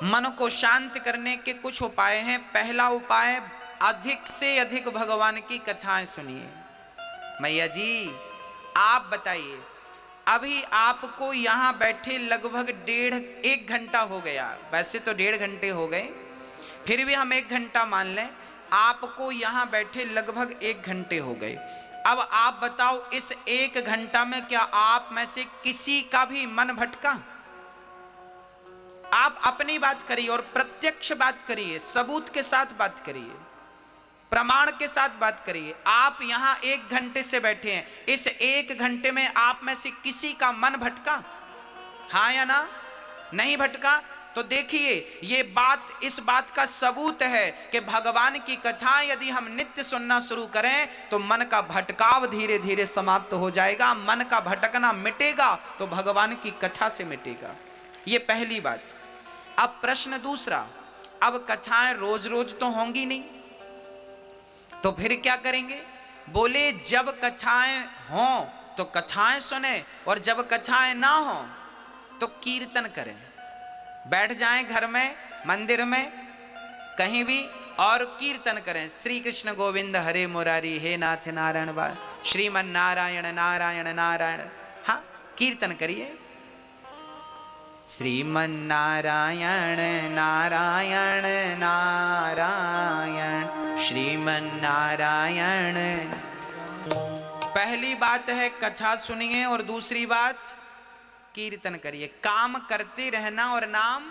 मन को शांत करने के कुछ उपाय हैं। पहला उपाय, अधिक से अधिक भगवान की कथाएं सुनिए। मैया जी आप बताइए, अभी आपको यहां बैठे लगभग 1.5 घंटा हो गया। वैसे तो 1.5 घंटे हो गए, फिर भी हम 1 घंटा मान लें। आपको यहां बैठे लगभग 1 घंटे हो गए। अब आप बताओ, इस 1 घंटा में क्या आप में से किसी का भी मन भटका? आप अपनी बात करिए और प्रत्यक्ष बात करिए, सबूत के साथ बात करिए, प्रमाण के साथ बात करिए। आप यहां 1 घंटे से बैठे हैं, इस 1 घंटे में आप में से किसी का मन भटका? हाँ या ना? नहीं भटका? तो देखिए, ये बात, इस बात का सबूत है कि भगवान की कथा यदि हम नित्य सुनना शुरू करें तो मन का भटकाव धीरे धीरे समाप्त हो जाएगा। मन का भटकना मिटेगा तो भगवान की कथा से मिटेगा। ये पहली बात। अब प्रश्न दूसरा, अब कथाएं रोज रोज तो होंगी नहीं, तो फिर क्या करेंगे? बोले जब कथाएं हों तो कथाएं सुने, और जब कथाएं ना हों तो कीर्तन करें। बैठ जाएं घर में, मंदिर में, कहीं भी, और कीर्तन करें। श्री कृष्ण गोविंद हरे मुरारी, हे नाथ नारायण बा, श्रीमन नारायण नारायण नारायण। हाँ, कीर्तन करिए, श्रीमन नारायण नारायण नारायण, श्रीमन नारायण। पहली बात है कथा सुनिए, और दूसरी बात कीर्तन करिए। काम करते रहना और नाम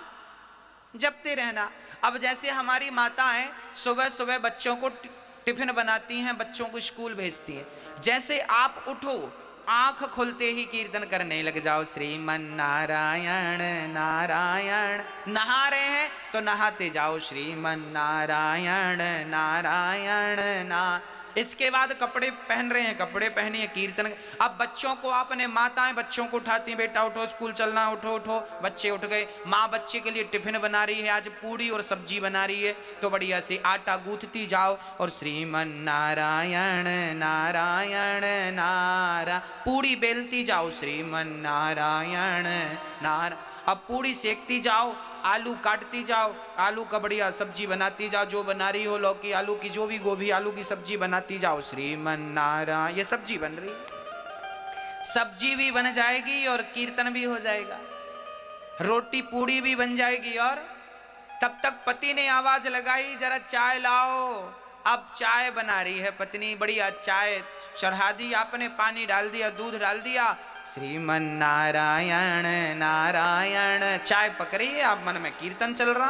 जपते रहना। अब जैसे हमारी माताएं सुबह सुबह बच्चों को टिफिन बनाती हैं, बच्चों को स्कूल भेजती हैं, जैसे आप उठो, आंख खुलते ही कीर्तन करने लग जाओ, श्रीमन नारायण नारायण। नहा रहे हैं तो नहाते जाओ, श्रीमन नारायण नारायण ना। इसके बाद कपड़े पहन रहे हैं, कपड़े पहनिए, कीर्तन। अब बच्चों को, आपने माताएं बच्चों को उठाती हैं, बेटा उठो स्कूल चलना, उठो उठो। बच्चे उठ गए, माँ बच्चे के लिए टिफिन बना रही है, आज पूड़ी और सब्जी बना रही है, तो बढ़िया से आटा गूंथती जाओ और श्रीमन नारायण नारायण नारा, पूड़ी बेलती जाओ, श्रीमन नारायण नारायण। अब पूड़ी सेकती जाओ, आलू काटती जाओ, आलू का बढ़िया सब्जी बनाती जाओ, जो बना रही हो, लौकी आलू की, जो भी, गोभी आलू की सब्जी बनाती जाओ, श्रीमन नारायण। ये सब्जी बन रही, सब्जी भी बन जाएगी और कीर्तन भी हो जाएगा, रोटी पूड़ी भी बन जाएगी। और तब तक पति ने आवाज लगाई, जरा चाय लाओ। अब चाय बना रही है पत्नी, बढ़िया चाय चढ़ा दी आपने, पानी डाल दिया, दूध डाल दिया, श्रीमन नारायण नारायण। चाय पक रही है, आप मन में कीर्तन चल रहा।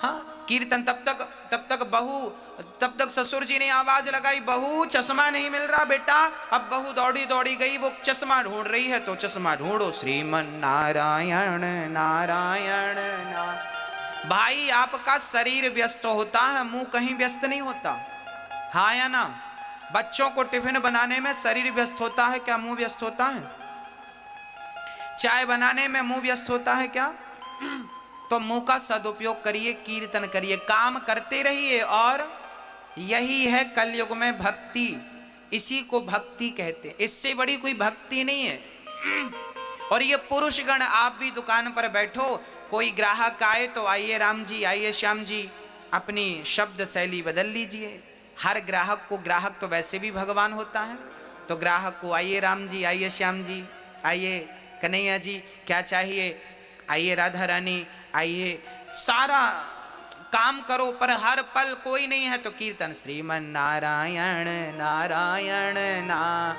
हाँ, कीर्तन। तब तक बहू, तब तक ससुर जी ने आवाज लगाई, बहू चश्मा नहीं मिल रहा बेटा। अब बहू दौड़ी दौड़ी गई, वो चश्मा ढूंढ रही है, तो चश्मा ढूंढो, श्रीमन नारायण नारायण नारायण। भाई आपका शरीर व्यस्त होता है, मुंह कहीं व्यस्त नहीं होता। हाँ या ना? बच्चों को टिफिन बनाने में शरीर व्यस्त होता है क्या? मुंह व्यस्त होता है? चाय बनाने में मुंह व्यस्त होता है क्या? तो मुंह का सदुपयोग करिए, कीर्तन करिए, काम करते रहिए। और यही है कलयुग में भक्ति, इसी को भक्ति कहते हैं, इससे बड़ी कोई भक्ति नहीं है। और ये पुरुषगण, आप भी दुकान पर बैठो, कोई ग्राहक आए तो आइए राम जी, आइए श्याम जी, अपनी शब्द शैली बदल लीजिए। हर ग्राहक को, ग्राहक तो वैसे भी भगवान होता है, तो ग्राहक को आइए राम जी, आइए श्याम जी, आइए कन्हैया जी, क्या चाहिए, आइए राधा रानी, आइए। सारा काम करो, पर हर पल कोई नहीं है तो कीर्तन, श्रीमन नारायण नारायण ना।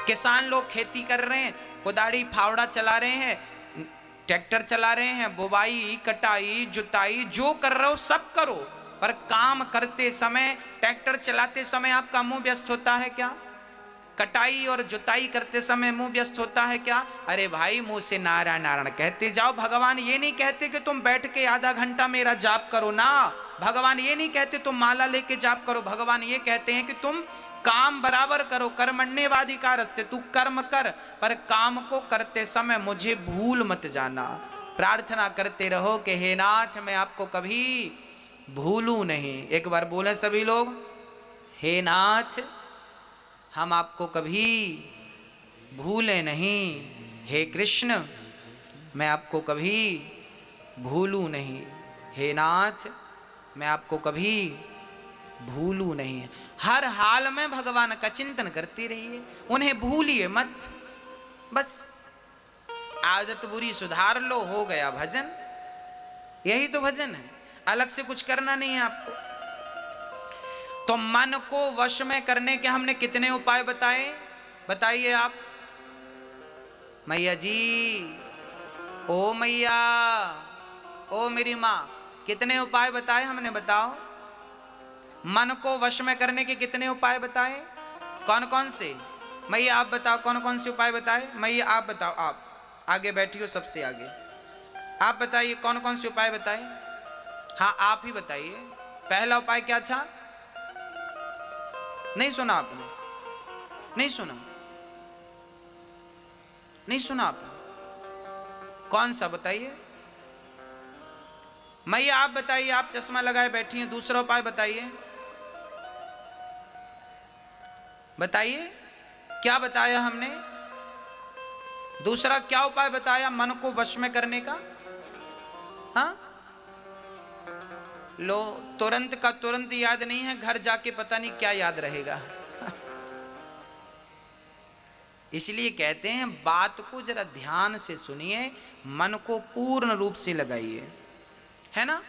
किसान लोग खेती कर रहे हैं, कुदाड़ी फावड़ा चला रहे हैं, ट्रैक्टर चला रहे हैं, बुवाई कटाई जुताई जो कर रहे हो सब करो, पर काम करते समय, ट्रैक्टर चलाते समय आपका मुंह व्यस्त होता है क्या? कटाई और जुताई करते समय मुंह व्यस्त होता है क्या? अरे भाई, मुंह से नारायण नारायण कहते जाओ। भगवान ये नहीं कहते कि तुम बैठ के आधा घंटा मेरा जाप करो ना, भगवान ये नहीं कहते तुम माला लेके जाप करो। भगवान ये कहते हैं कि तुम काम बराबर करो, कर्मण्येवाधिकारस्ते, तू कर्म कर, पर काम को करते समय मुझे भूल मत जाना। प्रार्थना करते रहो कि हे नाथ, मैं आपको कभी भूलूं नहीं। एक बार बोले सभी लोग, हे नाथ हम आपको कभी भूले नहीं, हे कृष्ण मैं आपको कभी भूलूं नहीं। हे नाथ, मैं आपको कभी भूलूं नहीं। हर हाल में भगवान का चिंतन करती रहिए, उन्हें भूलिए मत। बस आदत बुरी सुधार लो, हो गया भजन। यही तो भजन है, अलग से कुछ करना नहीं है आपको। तो मन को वश में करने के हमने कितने उपाय बताए, बताइए आप। मैया जी, ओ मैया, ओ मेरी माँ, कितने उपाय बताए हमने, बताओ। मन को वश में करने के कितने उपाय बताए, कौन कौन से? मैया आप बताओ, कौन कौन से उपाय बताए? मैया आप बताओ, आप आगे बैठी हो सबसे आगे, आप बताइए कौन कौन से उपाय बताए। हाँ आप ही बताइए। पहला उपाय क्या था? नहीं सुना आपने? नहीं सुना? नहीं सुना आपने? कौन सा बताइए? मैया आप बताइए, आप चश्मा लगाए बैठी हैं, दूसरा उपाय बताइए, बताइए क्या बताया हमने? दूसरा क्या उपाय बताया मन को वश में करने का? हाँ, लो, तुरंत का तुरंत याद नहीं है, घर जाके पता नहीं क्या याद रहेगा। इसलिए कहते हैं बात को जरा ध्यान से सुनिए, मन को पूर्ण रूप से लगाइए, है ना।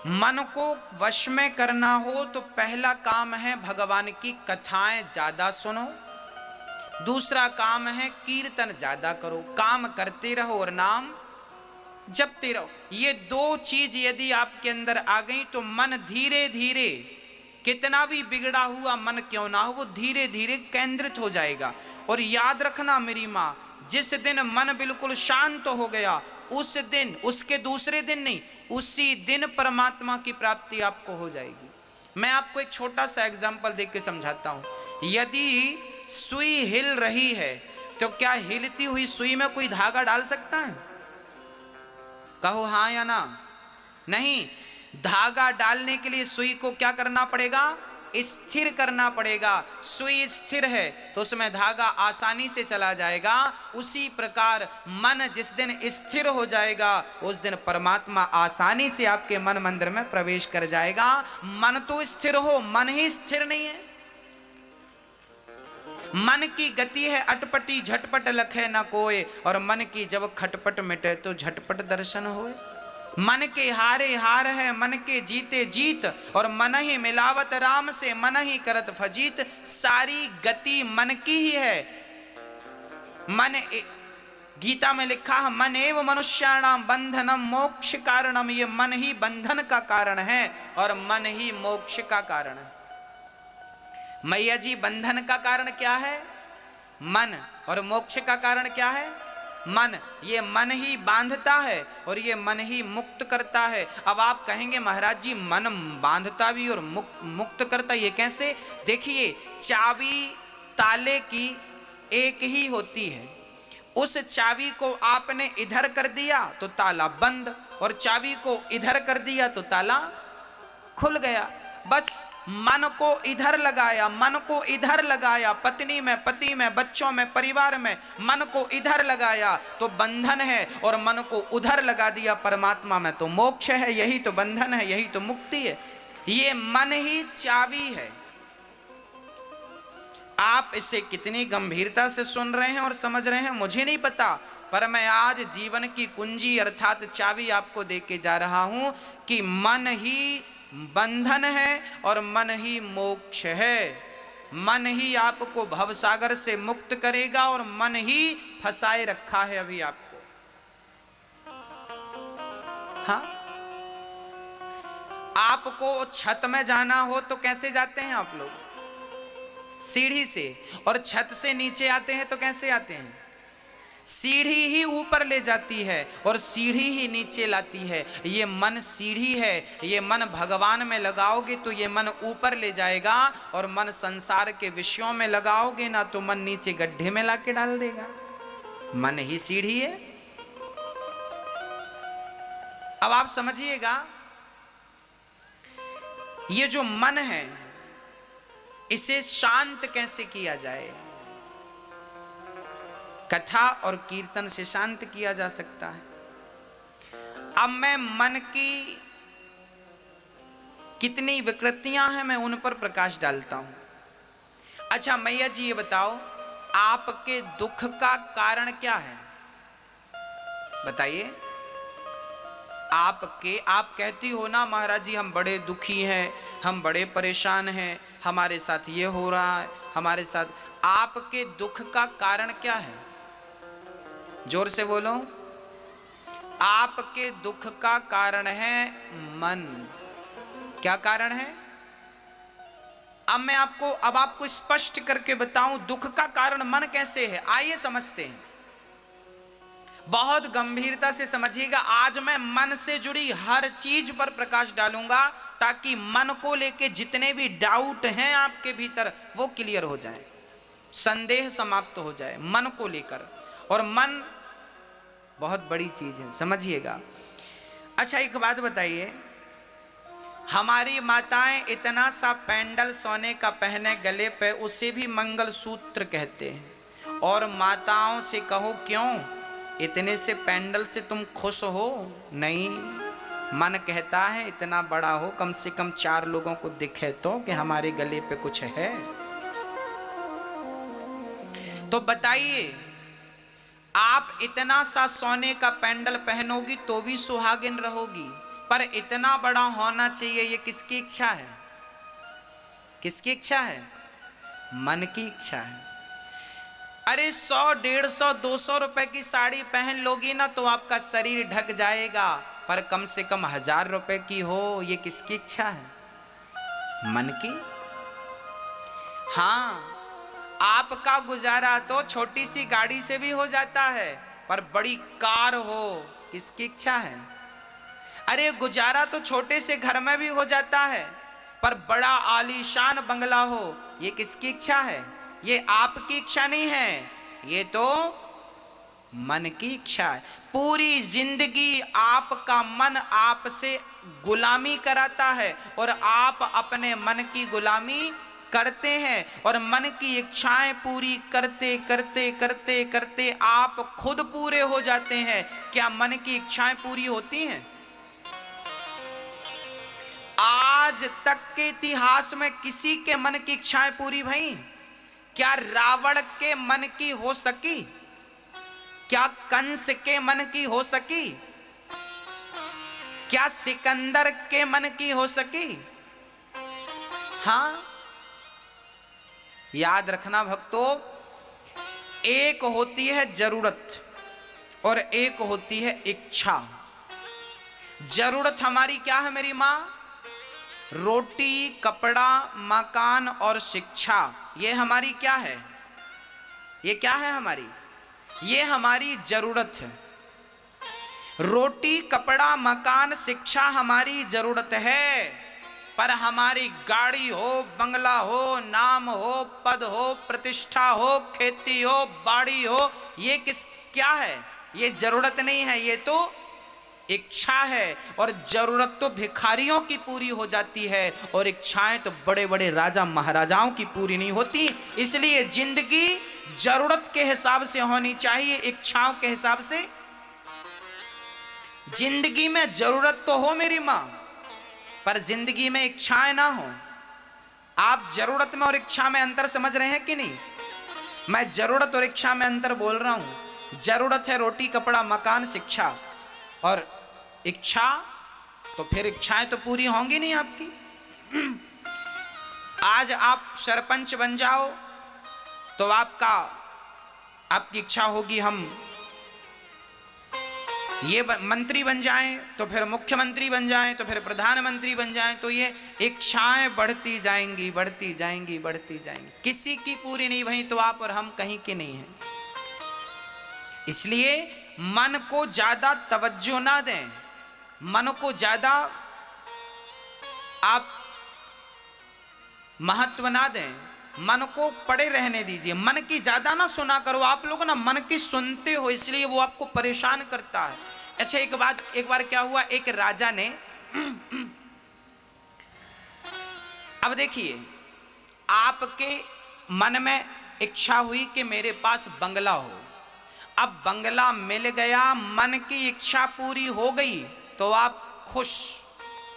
मन को वश में करना हो तो पहला काम है भगवान की कथाएं ज्यादा सुनो, दूसरा काम है कीर्तन ज्यादा करो। काम करते रहो और नाम जपते रहो। ये दो चीज यदि आपके अंदर आ गई तो मन धीरे धीरे, कितना भी बिगड़ा हुआ मन क्यों ना हो, वो धीरे धीरे केंद्रित हो जाएगा। और याद रखना मेरी माँ, जिस दिन मन बिल्कुल शांत हो गया, उस दिन, उसके दूसरे दिन नहीं, उसी दिन परमात्मा की प्राप्ति आपको हो जाएगी। मैं आपको एक छोटा सा एग्जाम्पल देख के समझाता हूं। यदि सुई हिल रही है तो क्या हिलती हुई सुई में कोई धागा डाल सकता है? कहो हाँ या ना? नहीं। धागा डालने के लिए सुई को क्या करना पड़ेगा? स्थिर करना पड़ेगा। सुई स्थिर है तो उसमें धागा आसानी से चला जाएगा। उसी प्रकार मन जिस दिन स्थिर हो जाएगा, उस दिन परमात्मा आसानी से आपके मन मंदिर में प्रवेश कर जाएगा। मन तो स्थिर हो, मन ही स्थिर नहीं है। मन की गति है अटपटी, झटपट लखे न कोय, और मन की जब खटपट मिटे तो झटपट दर्शन होए। मन के हारे हार है, मन के जीते जीत, और मन ही मिलावत राम से, मन ही करत फजीत। सारी गति मन की ही है। मन, गीता में लिखा है मन एव मनुष्याणाम बंधनम मोक्ष कारणम। ये मन ही बंधन का कारण है और मन ही मोक्ष का कारण है। मैया जी, बंधन का कारण क्या है? मन। और मोक्ष का कारण क्या है? मन। ये मन ही बांधता है और ये मन ही मुक्त करता है। अब आप कहेंगे महाराज जी मन बांधता भी और मुक्त करता, ये कैसे? देखिए, चाबी ताले की एक ही होती है। उस चाबी को आपने इधर कर दिया तो ताला बंद, और चाबी को इधर कर दिया तो ताला खुल गया। बस मन को इधर लगाया, मन को इधर लगाया, पत्नी में, पति में, बच्चों में, परिवार में, मन को इधर लगाया तो बंधन है, और मन को उधर लगा दिया परमात्मा में तो मोक्ष है। यही तो बंधन है, यही तो मुक्ति है। ये मन ही चाबी है। आप इसे कितनी गंभीरता से सुन रहे हैं और समझ रहे हैं मुझे नहीं पता, पर मैं आज जीवन की कुंजी अर्थात चाबी आपको दे के जा रहा हूं कि मन ही बंधन है और मन ही मोक्ष है। मन ही आपको भवसागर से मुक्त करेगा और मन ही फंसाए रखा है अभी आपको। हाँ, आपको छत में जाना हो तो कैसे जाते हैं आप लोग? सीढ़ी से। और छत से नीचे आते हैं तो कैसे आते हैं? सीढ़ी ही ऊपर ले जाती है और सीढ़ी ही नीचे लाती है। ये मन सीढ़ी है। ये मन भगवान में लगाओगे तो ये मन ऊपर ले जाएगा, और मन संसार के विषयों में लगाओगे ना तो मन नीचे गड्ढे में लाके डाल देगा। मन ही सीढ़ी है। अब आप समझिएगा, ये जो मन है इसे शांत कैसे किया जाए? कथा और कीर्तन से शांत किया जा सकता है। अब मैं मन की कितनी विकृतियां हैं मैं उन पर प्रकाश डालता हूं। अच्छा मैया जी ये बताओ, आपके दुख का कारण क्या है? बताइए। आप कहती हो ना महाराज जी हम बड़े दुखी हैं, हम बड़े परेशान हैं, हमारे साथ ये हो रहा है, हमारे साथ। आपके दुख का कारण क्या है? जोर से बोलो। आपके दुख का कारण है मन। क्या कारण है? अब आपको स्पष्ट करके बताऊं दुख का कारण मन कैसे है। आइए समझते हैं, बहुत गंभीरता से समझिएगा। आज मैं मन से जुड़ी हर चीज पर प्रकाश डालूंगा ताकि मन को लेके जितने भी डाउट हैं आपके भीतर वो क्लियर हो जाए, संदेह समाप्त हो जाए मन को लेकर। और मन बहुत बड़ी चीज है, समझिएगा। अच्छा एक बात बताइए, हमारी माताएं इतना सा पेंडल सोने का पहने गले पे, उसे भी मंगलसूत्र कहते हैं। और माताओं से कहो क्यों इतने से पेंडल से तुम खुश हो? नहीं, मन कहता है इतना बड़ा हो, कम से कम 4 लोगों को दिखे तो कि हमारे गले पे कुछ है। तो बताइए, आप इतना सा सोने का पेंडल पहनोगी तो भी सुहागिन रहोगी, पर इतना बड़ा होना चाहिए, ये किसकी इच्छा है? किसकी इच्छा है? मन की इच्छा है। अरे 100, 150, 200 रुपए की साड़ी पहन लोगी ना तो आपका शरीर ढक जाएगा, पर कम से कम 1000 रुपए की हो, ये किसकी इच्छा है? मन की। हाँ, आपका गुजारा तो छोटी सी गाड़ी से भी हो जाता है, पर बड़ी कार हो, किसकी इच्छा है? अरे गुजारा तो छोटे से घर में भी हो जाता है, पर बड़ा आलीशान बंगला हो, ये किसकी इच्छा है? ये आपकी इच्छा नहीं है, ये तो मन की इच्छा है। पूरी जिंदगी आपका मन आपसे गुलामी कराता है और आप अपने मन की गुलामी करते हैं, और मन की इच्छाएं पूरी करते करते करते करते आप खुद पूरे हो जाते हैं। क्या मन की इच्छाएं पूरी होती हैं? आज तक के इतिहास में किसी के मन की इच्छाएं पूरी भई? क्या रावण के मन की हो सकी? क्या कंस के मन की हो सकी? क्या सिकंदर के मन की हो सकी? हां, याद रखना भक्तों, एक होती है जरूरत और एक होती है इच्छा। जरूरत हमारी क्या है मेरी मां? रोटी, कपड़ा, मकान और शिक्षा। ये हमारी क्या है? ये क्या है हमारी? ये हमारी जरूरत है। रोटी, कपड़ा, मकान, शिक्षा हमारी जरूरत है, पर हमारी गाड़ी हो, बंगला हो, नाम हो, पद हो, प्रतिष्ठा हो, खेती हो, बाड़ी हो, ये क्या है? ये जरूरत नहीं है, ये तो इच्छा है। और जरूरत तो भिखारियों की पूरी हो जाती है, और इच्छाएं तो बड़े बड़े राजा महाराजाओं की पूरी नहीं होती। इसलिए जिंदगी जरूरत के हिसाब से होनी चाहिए, इच्छाओं के हिसाब से। जिंदगी में जरूरत तो हो मेरी मां, पर जिंदगी में इच्छाएं ना हो। आप जरूरत में और इच्छा में अंतर समझ रहे हैं कि नहीं? मैं जरूरत और इच्छा में अंतर बोल रहा हूं। जरूरत है रोटी, कपड़ा, मकान, शिक्षा, और इच्छा तो फिर इच्छाएं तो पूरी होंगी नहीं आपकी। आज आप सरपंच बन जाओ तो आपकी इच्छा होगी हम ये मंत्री बन जाएं, तो फिर मुख्यमंत्री बन जाएं, तो फिर प्रधानमंत्री बन जाएं, तो ये इच्छाएं बढ़ती जाएंगी, बढ़ती जाएंगी, बढ़ती जाएंगी। किसी की पूरी नहीं भई तो आप और हम कहीं के नहीं हैं। इसलिए मन को ज्यादा तवज्जो ना दें, मन को ज्यादा आप महत्व ना दें, मन को पड़े रहने दीजिए। मन की ज्यादा ना सुना करो। आप लोग ना मन की सुनते हो, इसलिए वो आपको परेशान करता है। अच्छा एक बार क्या हुआ, एक राजा ने अब देखिए, आपके मन में इच्छा हुई कि मेरे पास बंगला हो। अब बंगला मिल गया, मन की इच्छा पूरी हो गई, तो आप खुश,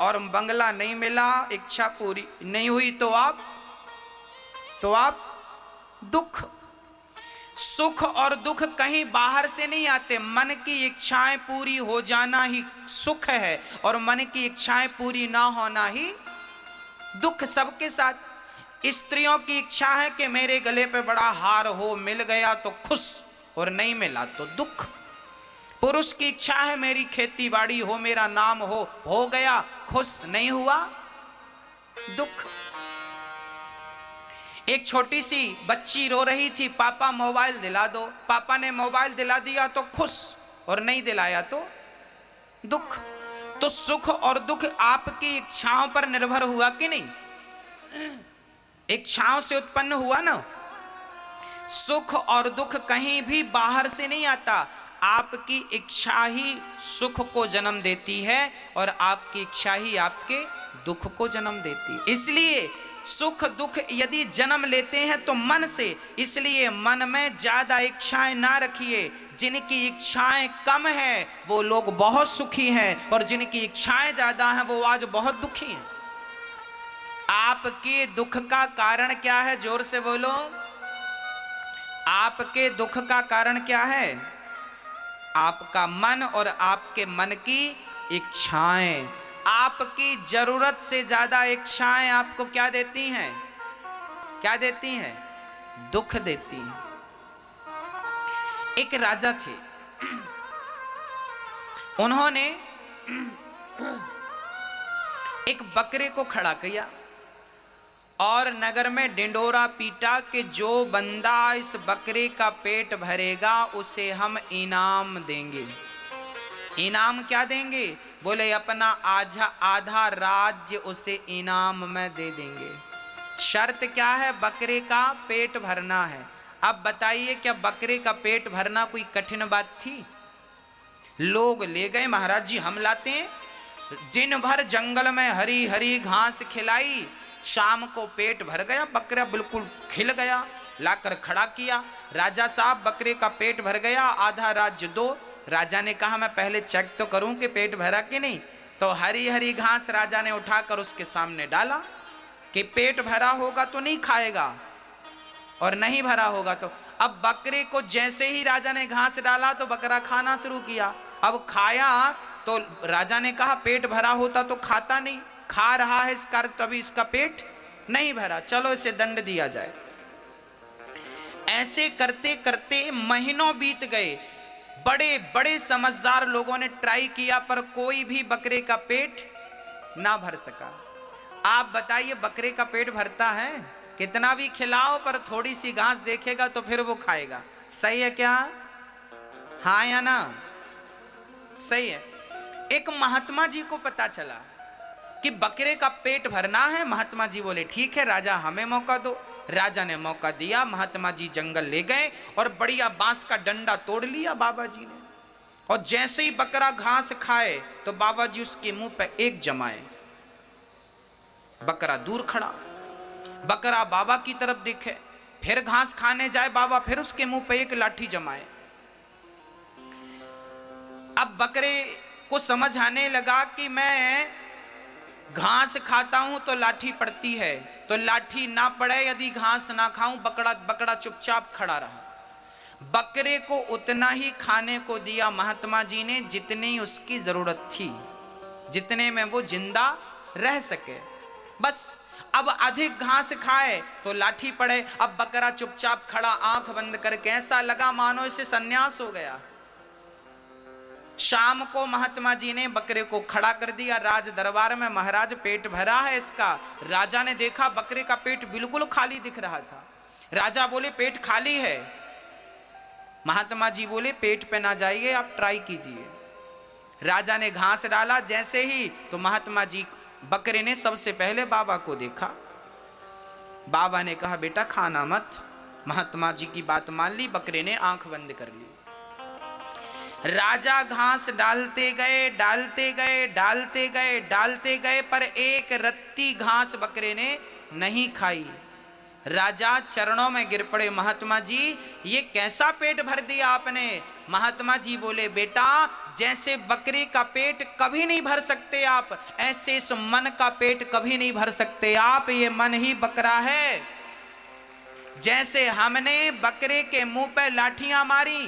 और बंगला नहीं मिला, इच्छा पूरी नहीं हुई तो आप दुख। सुख और दुख कहीं बाहर से नहीं आते, मन की इच्छाएं पूरी हो जाना ही सुख है और मन की इच्छाएं पूरी ना होना ही दुख। सबके साथ स्त्रियों की इच्छा है कि मेरे गले पे बड़ा हार हो, मिल गया तो खुश और नहीं मिला तो दुख। पुरुष की इच्छा है मेरी खेती बाड़ी हो, मेरा नाम हो गया खुश, नहीं हुआ दुख। एक छोटी सी बच्ची रो रही थी, पापा मोबाइल दिला दो, पापा ने मोबाइल दिला दिया तो खुश और नहीं दिलाया तो दुख। तो सुख और दुख आपकी इच्छाओं पर निर्भर हुआ कि नहीं? इच्छाओं से उत्पन्न हुआ ना। सुख और दुख कहीं भी बाहर से नहीं आता, आपकी इच्छा ही सुख को जन्म देती है और आपकी इच्छा ही आपके दुख को जन्म देती है। इसलिए सुख दुख यदि जन्म लेते हैं तो मन से, इसलिए मन में ज्यादा इच्छाएं ना रखिए। जिनकी इच्छाएं कम है वो लोग बहुत सुखी हैं और जिनकी इच्छाएं ज्यादा हैं वो आज बहुत दुखी हैं। आपके दुख का कारण क्या है? जोर से बोलो। आपके दुख का कारण क्या है? आपका मन और आपके मन की इच्छाएं। आपकी जरूरत से ज्यादा इच्छाएं आपको क्या देती हैं? क्या देती हैं? दुख देती हैं। एक राजा थे, उन्होंने एक बकरे को खड़ा किया और नगर में डिंडोरा पीटा कि जो बंदा इस बकरे का पेट भरेगा उसे हम इनाम देंगे। इनाम क्या देंगे? बोले अपना आधा राज्य उसे इनाम में दे देंगे। शर्त क्या है? बकरे का पेट भरना है। अब बताइए क्या बकरे का पेट भरना कोई कठिन बात थी? लोग ले गए, महाराज जी हम लाते हैं। दिन भर जंगल में हरी हरी घास खिलाई, शाम को पेट भर गया, बकरा बिल्कुल खिल गया, लाकर खड़ा किया। राजा साहब बकरे का पेट भर गया, आधा राज्य दो। राजा ने कहा मैं पहले चेक तो करूं कि पेट भरा कि नहीं। तो हरी हरी घास राजा ने उठाकर उसके सामने डाला कि पेट भरा होगा तो नहीं खाएगा और नहीं भरा होगा तो। अब बकरे को जैसे ही राजा ने घास डाला तो बकरा खाना शुरू किया। अब खाया तो राजा ने कहा पेट भरा होता तो खाता नहीं, खा रहा है इस कारण तभी इसका पेट नहीं भरा, चलो इसे दंड दिया जाए। ऐसे करते करते महीनों बीत गए। बड़े बड़े समझदार लोगों ने ट्राई किया पर कोई भी बकरे का पेट ना भर सका। आप बताइए बकरे का पेट भरता है? कितना भी खिलाओ पर थोड़ी सी घास देखेगा तो फिर वो खाएगा। सही है क्या? हाँ या ना? सही है। एक महात्मा जी को पता चला कि बकरे का पेट भरना है। महात्मा जी बोले ठीक है राजा हमें मौका दो। राजा ने मौका दिया। महात्मा जी जंगल ले गए और बढ़िया बांस का डंडा तोड़ लिया बाबा जी ने, और जैसे ही बकरा घास खाए तो बाबा जी उसके मुंह पे एक जमाए। बकरा दूर खड़ा, बकरा बाबा की तरफ देखे, फिर घास खाने जाए बाबा, फिर उसके मुंह पे एक लाठी जमाए। अब बकरे को समझ आने लगा कि मैं घास खाता हूं तो लाठी पड़ती है, तो लाठी ना पड़े यदि घास ना खाऊं। बकरा चुपचाप खड़ा रहा। बकरे को उतना ही खाने को दिया महात्मा जी ने जितनी उसकी जरूरत थी, जितने में वो जिंदा रह सके। बस अब अधिक घास खाए तो लाठी पड़े। अब बकरा चुपचाप खड़ा, आंख बंद करके, ऐसा लगा मानो इसे संन्यास हो गया। शाम को महात्मा जी ने बकरे को खड़ा कर दिया राज दरबार में। महाराज पेट भरा है इसका। राजा ने देखा बकरे का पेट बिल्कुल खाली दिख रहा था। राजा बोले पेट खाली है। महात्मा जी बोले पेट पे ना जाइए, आप ट्राई कीजिए। राजा ने घास डाला जैसे ही तो महात्मा जी बकरे ने सबसे पहले बाबा को देखा। बाबा ने कहा बेटा खाना मत। महात्मा जी की बात मान ली, बकरे ने आंख बंद कर ली। राजा घास डालते गए, डालते गए, डालते गए, डालते गए, पर एक रत्ती घास बकरे ने नहीं खाई। राजा चरणों में गिर पड़े, महात्मा जी ये कैसा पेट भर दिया आपने? महात्मा जी बोले बेटा जैसे बकरे का पेट कभी नहीं भर सकते आप, ऐसे इस मन का पेट कभी नहीं भर सकते आप, ये मन ही बकरा है। जैसे हमने बकरे के मुंह पे लाठियां मारी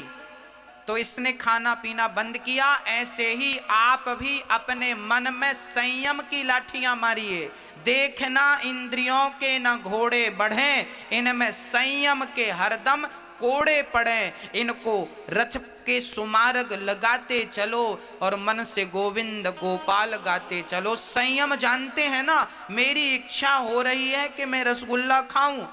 तो इसने खाना पीना बंद किया, ऐसे ही आप भी अपने मन में संयम की लाठियां मारिए। देखना इंद्रियों के न घोड़े बढ़े, इनमें संयम के हरदम कोड़े पड़े। इनको रथ के सुमार्ग लगाते चलो और मन से गोविंद गोपाल गाते चलो। संयम जानते हैं ना, मेरी इच्छा हो रही है कि मैं रसगुल्ला खाऊं,